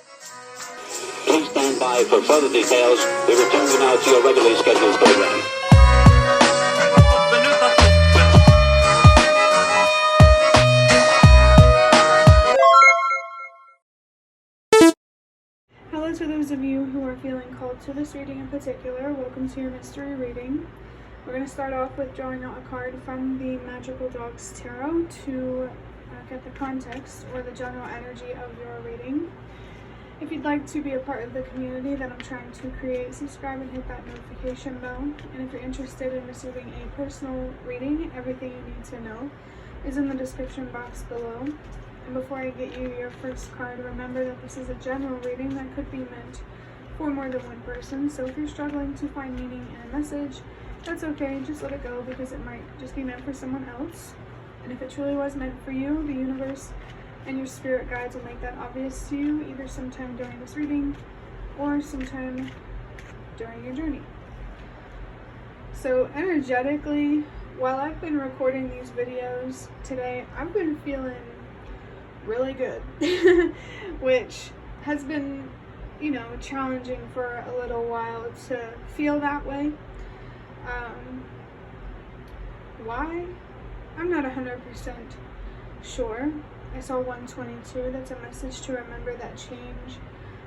Please stand by for further details. We return you now to your regularly scheduled program. Hello to those of you who are feeling called to this reading in particular. Welcome to your mystery reading. We're going to start off with drawing out a card from the Magical Dogs Tarot to get the context or the general energy of your reading. If you'd like to be a part of the community that I'm trying to create, subscribe and hit that notification bell. And if you're interested in receiving a personal reading, everything you need to know is in the description box below. And before I get you your first card, remember that this is a general reading that could be meant for more than one person. So if you're struggling to find meaning in a message, that's okay, just let it go because it might just be meant for someone else. And if it truly was meant for you, the universe and your spirit guides will make that obvious to you either sometime during this reading or sometime during your journey. So energetically, while I've been recording these videos today, I've been feeling really good, which has been, challenging for a little while to feel that way. Why? I'm not 100% sure. I saw 122, that's a message to remember that change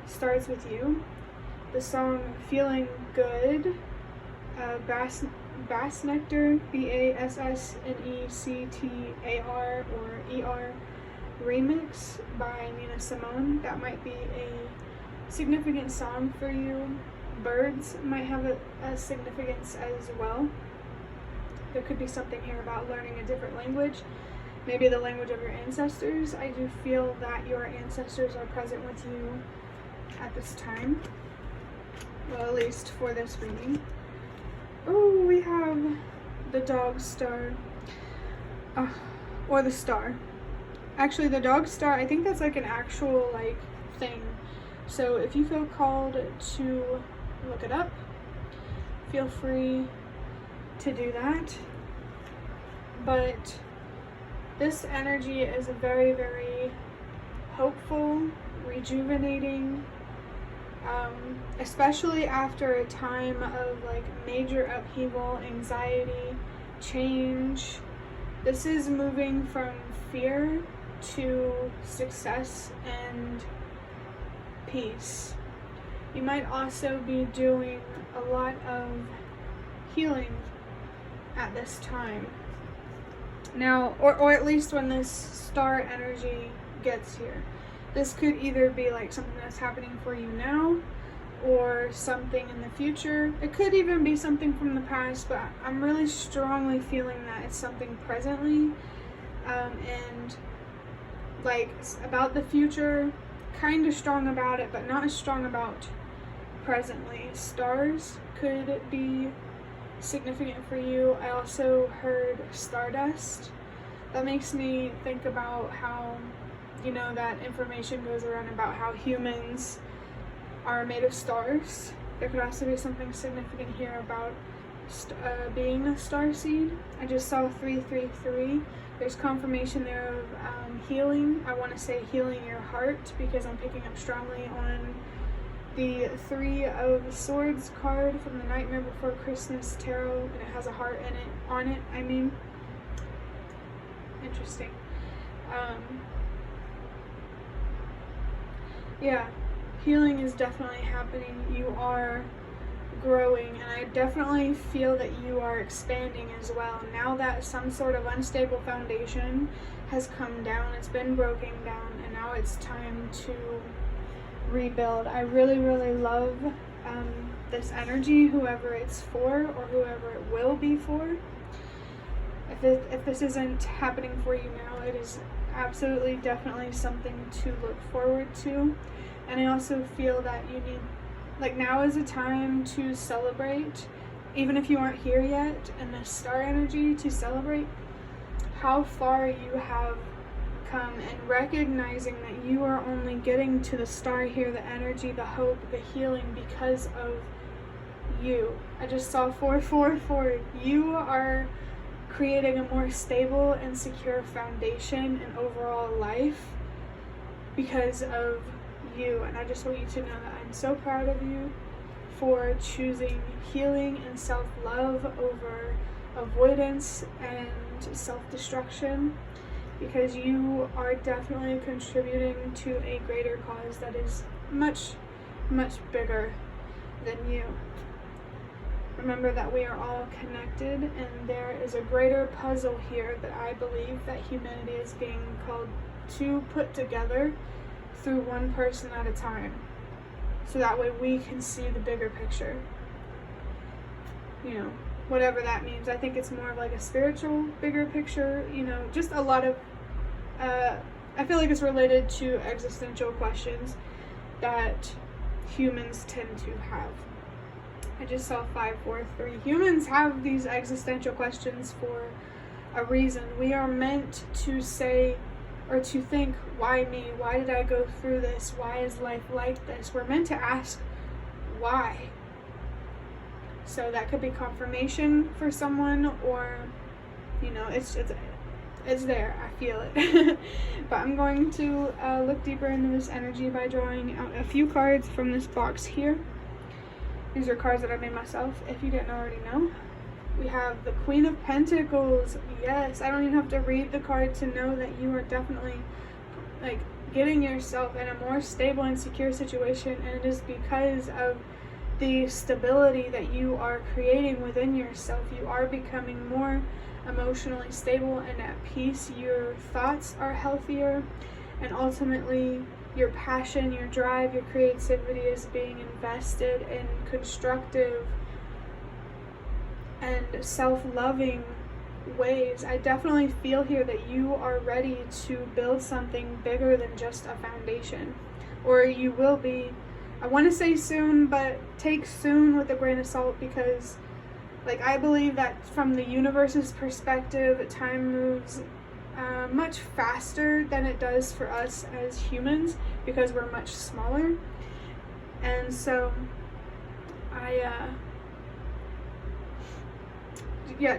starts with you. The song Feeling Good, Bass Nectar, Bassnectar or ER remix by Nina Simone. That might be a significant song for you. Birds might have a significance as well. There could be something here about learning a different language, maybe the language of your ancestors. I do feel that your ancestors are present with you at this time, well, at least for this reading. Oh, we have the dog star, or the star. Actually, the dog star, I think that's like an actual thing. So if you feel called to look it up, feel free to do that. But this energy is a very, very hopeful, rejuvenating, especially after a time of major upheaval, anxiety, change. This is moving from fear to success and peace. You might also be doing a lot of healing at this time. Now, or at least when this star energy gets here. This could either be something that's happening for you now or something in the future. It could even be something from the past, but I'm really strongly feeling that it's something presently. And about the future, kind of strong about it, but not as strong about presently. Stars could be significant for you. I also heard stardust. That makes me think about how, that information goes around about how humans are made of stars. There could also be something significant here about being a starseed. I just saw 333. There's confirmation there of healing. I want to say healing your heart because I'm picking up strongly on the 3 of Swords card from the Nightmare Before Christmas tarot, and it has a heart on it. Interesting. Yeah, healing is definitely happening. You are growing, and I definitely feel that you are expanding as well. Now that some sort of unstable foundation has come down, it's been broken down, and now it's time to rebuild. I really, really love this energy, whoever it's for or whoever it will be for. If this isn't happening for you now, it is absolutely definitely something to look forward to. And I also feel that you need, now is a time to celebrate, even if you aren't here yet, and the star energy, to celebrate how far you have come, and recognizing that you are only getting to the star here, the energy, the hope, the healing, because of you. I just saw 444. You are creating a more stable and secure foundation in overall life because of you. And I just want you to know that I'm so proud of you for choosing healing and self-love over avoidance and self-destruction, because you are definitely contributing to a greater cause that is much, much bigger than you. Remember that we are all connected, and there is a greater puzzle here that I believe that humanity is being called to put together through one person at a time, so that way we can see the bigger picture. You know, whatever that means. I think it's more of like a spiritual bigger picture, you know, just a lot of I feel like it's related to existential questions that humans tend to have. I just saw 543. Humans have these existential questions for a reason. We are meant to say or to think, why me? Why did I go through this? Why is life like this? We're meant to ask why. So that could be confirmation for someone, or, you know, it's there. I feel it. But I'm going to look deeper into this energy by drawing out a few cards from this box here. These are cards that I made myself, if you didn't already know. We have the Queen of Pentacles. Yes, I don't even have to read the card to know that you are definitely like getting yourself in a more stable and secure situation, and it is because of the stability that you are creating within yourself. You are becoming more emotionally stable and at peace. Your thoughts are healthier, and ultimately your passion, your drive, your creativity is being invested in constructive and self-loving ways. I definitely feel here that you are ready to build something bigger than just a foundation, or you will be. I want to say soon, but take soon with a grain of salt, because like I believe that from the universe's perspective, time moves much faster than it does for us as humans, because we're much smaller. And so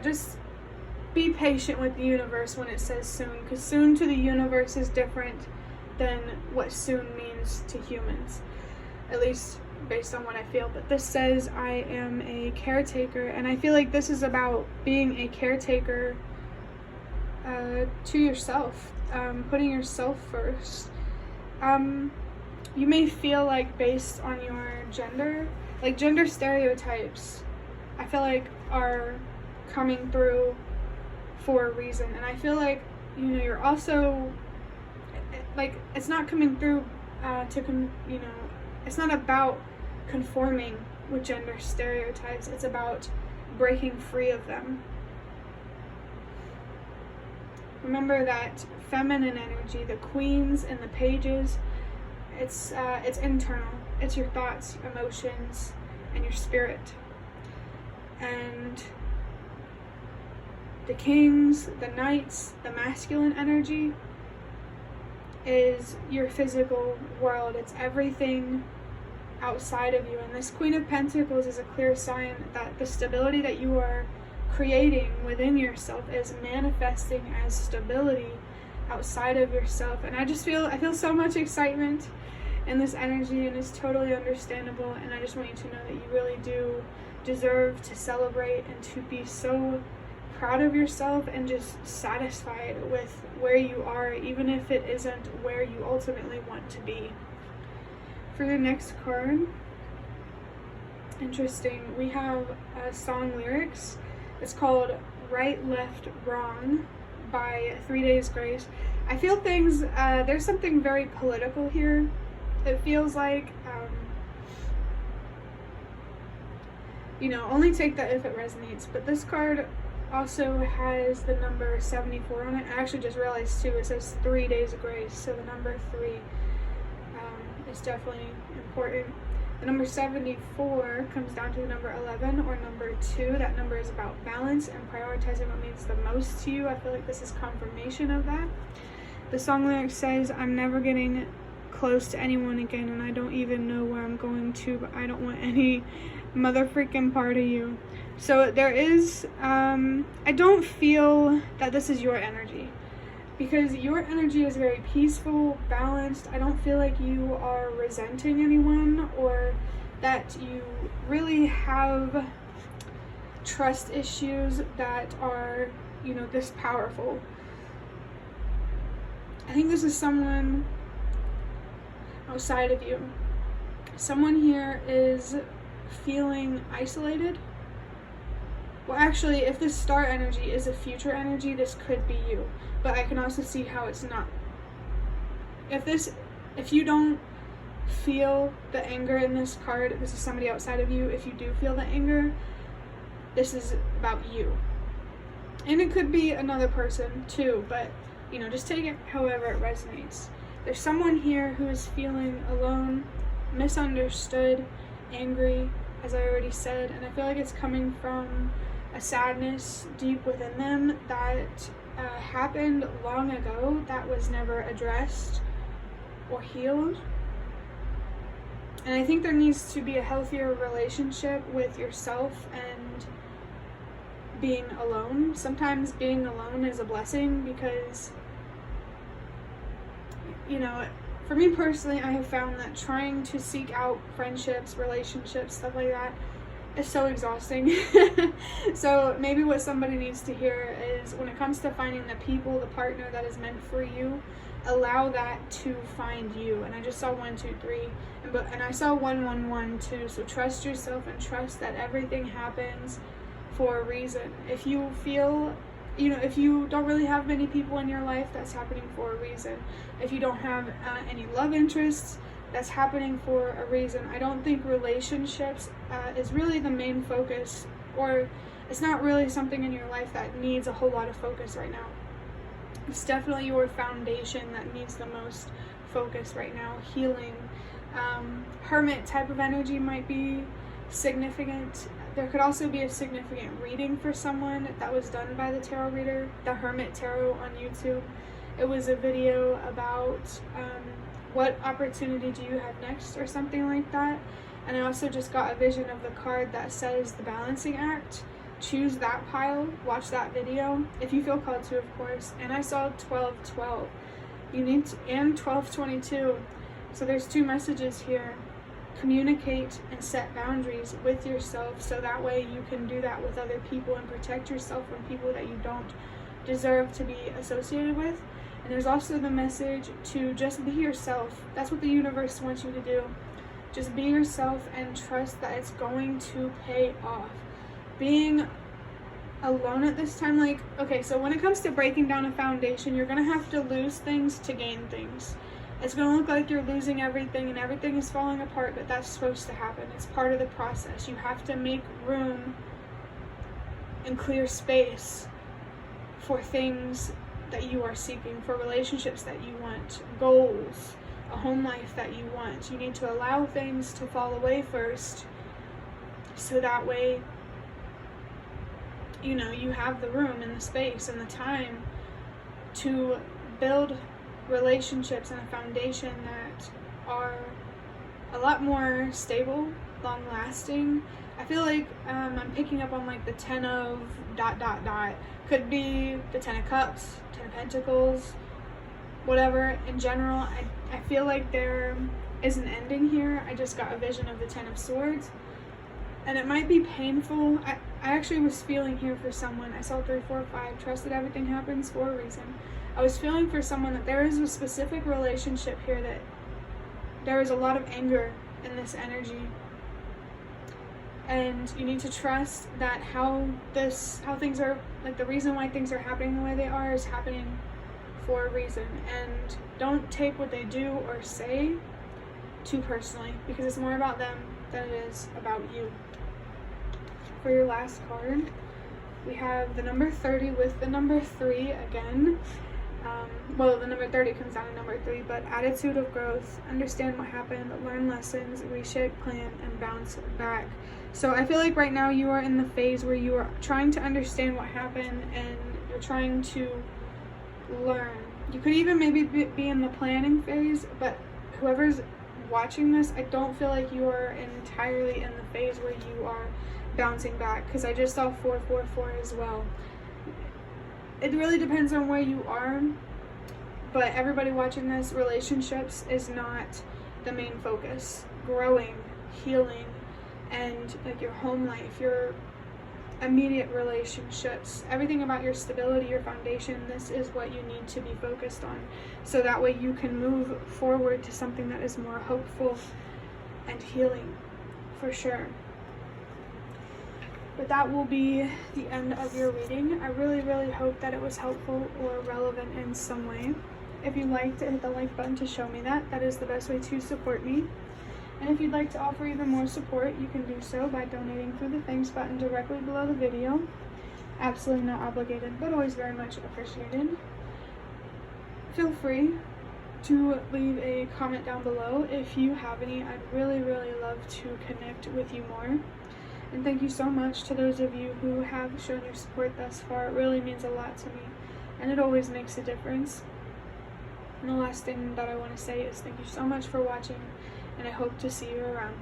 just be patient with the universe when it says soon, because soon to the universe is different than what soon means to humans, at least based on what I feel. But this says I am a caretaker, and I feel like this is about being a caretaker to yourself, putting yourself first. You may feel like, based on your gender, like gender stereotypes, I feel like are coming through for a reason. And I feel like, you know, you're also like, it's not coming through it's not about conforming with gender stereotypes. It's about breaking free of them. Remember that feminine energy, the queens and the pages, it's internal. It's your thoughts, emotions, and your spirit. And the kings, the knights, the masculine energy is your physical world. It's everything outside of you. And this Queen of Pentacles is a clear sign that the stability that you are creating within yourself is manifesting as stability outside of yourself. And I feel so much excitement in this energy, and it's totally understandable. And I just want you to know that you really do deserve to celebrate and to be so proud of yourself and just satisfied with where you are, even if it isn't where you ultimately want to be. For the next card, interesting, we have song lyrics. It's called Right, Left, Wrong by 3 Days Grace. I feel things, there's something very political here. It feels like, only take that if it resonates. But this card also has the number 74 on it. I actually just realized too, it says 3 Days of Grace, so the number 3 is definitely important. The number 74 comes down to the number 11 or number 2. That number is about balance and prioritizing what means the most to you. I feel like this is confirmation of that. The song lyric says, I'm never getting close to anyone again, and I don't even know where I'm going to, but I don't want any mother freaking part of you. So there is, I don't feel that this is your energy. because your energy is very peaceful, balanced. I don't feel like you are resenting anyone, or that you really have trust issues that are, you know, this powerful. I think this is someone outside of you. Someone here is feeling isolated. Well, actually, if this star energy is a future energy, this could be you. But I can also see how it's not. If you don't feel the anger in this card, this is somebody outside of you. If you do feel the anger, this is about you. And it could be another person too, but you know, just take it however it resonates. There's someone here who is feeling alone, misunderstood, angry, as I already said, and I feel like it's coming from a sadness deep within them that happened long ago that was never addressed or healed. And I think there needs to be a healthier relationship with yourself and being alone. Sometimes being alone is a blessing, because, you know, for me personally, I have found that trying to seek out friendships, relationships, stuff like that is so exhausting. So maybe what somebody needs to hear is, when it comes to finding the people, the partner that is meant for you, allow that to find you. And I just saw 1, 2, 3, and I saw 1, 1, 1, 2. So trust yourself and trust that everything happens for a reason. If you feel, you know, if you don't really have many people in your life, that's happening for a reason. If you don't have any love interests, that's happening for a reason. I don't think relationships is really the main focus, or it's not really something in your life that needs a whole lot of focus right now. It's definitely your foundation that needs the most focus right now. Healing. Hermit type of energy might be significant. There could also be a significant reading for someone that was done by the tarot reader, the Hermit Tarot on YouTube. It was a video about what opportunity do you have next, or something like that. And I also just got a vision of the card that says the balancing act. Choose that pile, watch that video if you feel called to, of course. And I saw 1212. You need to, and 1222. So there's 2 messages here. Communicate and set boundaries with yourself, so that way you can do that with other people and protect yourself from people that you don't deserve to be associated with. And there's also the message to just be yourself. That's what the universe wants you to do. Just be yourself and trust that it's going to pay off. Being alone at this time, like, okay, so when it comes to breaking down a foundation, you're gonna have to lose things to gain things. It's gonna look like you're losing everything and everything is falling apart, but that's supposed to happen. It's part of the process. You have to make room and clear space for things that you are seeking, for relationships that you want, goals, a home life that you want. You need to allow things to fall away first, so that way, you know, you have the room and the space and the time to build relationships and a foundation that are a lot more stable, long-lasting. I feel like I'm picking up on like the 10 of ... Could be the 10 of Cups, 10 of Pentacles, whatever. In general, I feel like there is an ending here. I just got a vision of the 10 of Swords, and it might be painful. I actually was feeling here for someone. I saw 3, 4, 5. Trust that everything happens for a reason. I was feeling for someone that there is a specific relationship here that there is a lot of anger in this energy. And you need to trust that how things are, like the reason why things are happening the way they are is happening for a reason. And don't take what they do or say too personally, because it's more about them than it is about you. For your last card, we have the number 30 with the number 3 again. Well, the number 30 comes down to number 3, but attitude of growth, understand what happened, learn lessons, reshape, plan, and bounce back. So I feel like right now you are in the phase where you are trying to understand what happened and you're trying to learn. You could even maybe be in the planning phase, but whoever's watching this, I don't feel like you are entirely in the phase where you are bouncing back, because I just saw 4, 4, 4 as well. It really depends on where you are But everybody watching this, relationships is not the main focus. Growing, healing, and like your home life, your immediate relationships, everything about your stability, your foundation, this is what you need to be focused on. So that way you can move forward to something that is more hopeful and healing, for sure. But that will be the end of your reading. I really, really hope that it was helpful or relevant in some way. If you'd like to hit the like button to show me that, that is the best way to support me. And if you'd like to offer even more support, you can do so by donating through the thanks button directly below the video. Absolutely not obligated, but always very much appreciated. Feel free to leave a comment down below if you have any. I'd really, really love to connect with you more. And thank you so much to those of you who have shown your support thus far. It really means a lot to me, and it always makes a difference. And the last thing that I want to say is thank you so much for watching, and I hope to see you around.